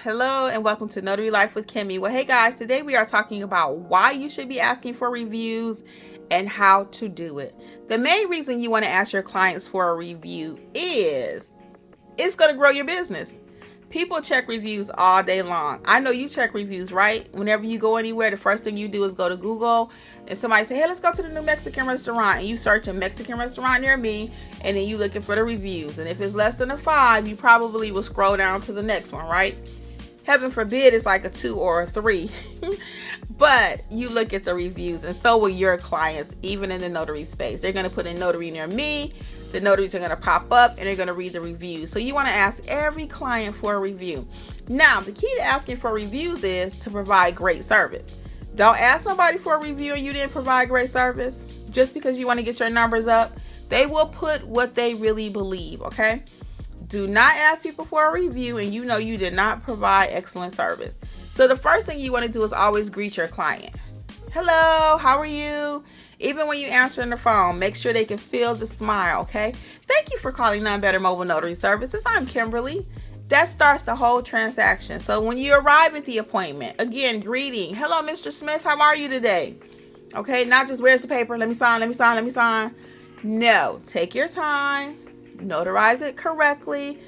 Hello, and welcome to Notary Life with Kimmy. Well, hey guys, today we are talking about why you should be asking for reviews and how to do it. The main reason you want to ask your clients for a review is it's going to grow your business. People check reviews all day long. I know you check reviews, right? Whenever you go anywhere, the first thing you do is go to Google and somebody say, hey, let's go to the new Mexican restaurant. And you search a Mexican restaurant near me, and then you looking for the reviews. And if it's less than a 5, you probably will scroll down to the next one, right? Heaven forbid it's like a 2 or a 3. But you look at the reviews, and so will your clients, even in the notary space. They're going to put in notary near me. The notaries are going to pop up and they're going to read the reviews. So you want to ask every client for a review. Now, the key to asking for reviews is to provide great service. Don't ask somebody for a review and you didn't provide great service just because you want to get your numbers up. They will put what they really believe, okay? Do not ask people for a review and you know you did not provide excellent service. So the first thing you want to do is always greet your client. Hello, how are you? Even when you answer on the phone, make sure they can feel the smile, okay? Thank you for calling None Better Mobile Notary Services. I'm Kimberly. That starts the whole transaction. So when you arrive at the appointment, again, greeting. Hello, Mr. Smith. How are you today? Okay, not just where's the paper? Let me sign. No, take your time. Notarize it correctly.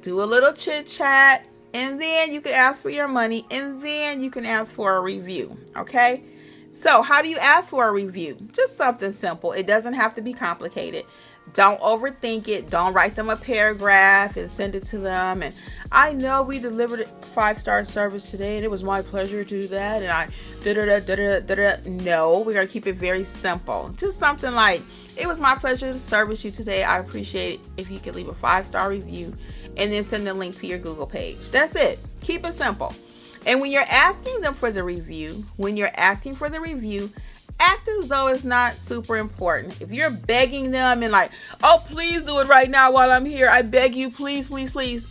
Do a little chit chat. And then you can ask for your money. And then you can ask for a review, okay? So how do you ask for a review? Just something simple. It doesn't have to be complicated. Don't overthink it. Don't write them a paragraph and send it to them. And I know we delivered a 5-star service today and it was my pleasure to do that. And I No, we're going to keep it very simple. Just something like, it was my pleasure to service you today. I'd appreciate it if you could leave a 5-star review and then send a link to your Google page. That's it. Keep it simple. And when you're asking them for the review, act as though it's not super important. If you're begging them and like, oh, please do it right now while I'm here. I beg you, please,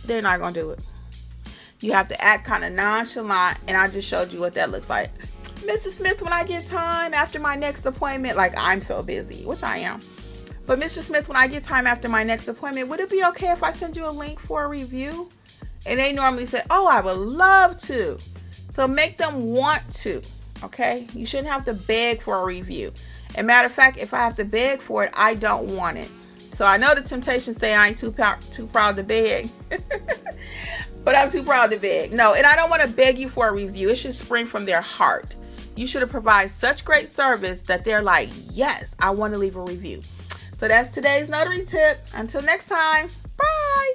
they're not going to do it. You have to act kind of nonchalant. And I just showed you what that looks like. Mr. Smith, when I get time after my next appointment, like I'm so busy, which I am. But Mr. Smith, when I get time after my next appointment, would it be okay if I send you a link for a review? And they normally say, oh, I would love to. So make them want to, okay? You shouldn't have to beg for a review. And matter of fact, if I have to beg for it, I don't want it. So I know the temptation say I ain't too proud to beg. But I'm too proud to beg. No, and I don't want to beg you for a review. It should spring from their heart. You should provide such great service that they're like, yes, I want to leave a review. So that's today's notary tip. Until next time, bye.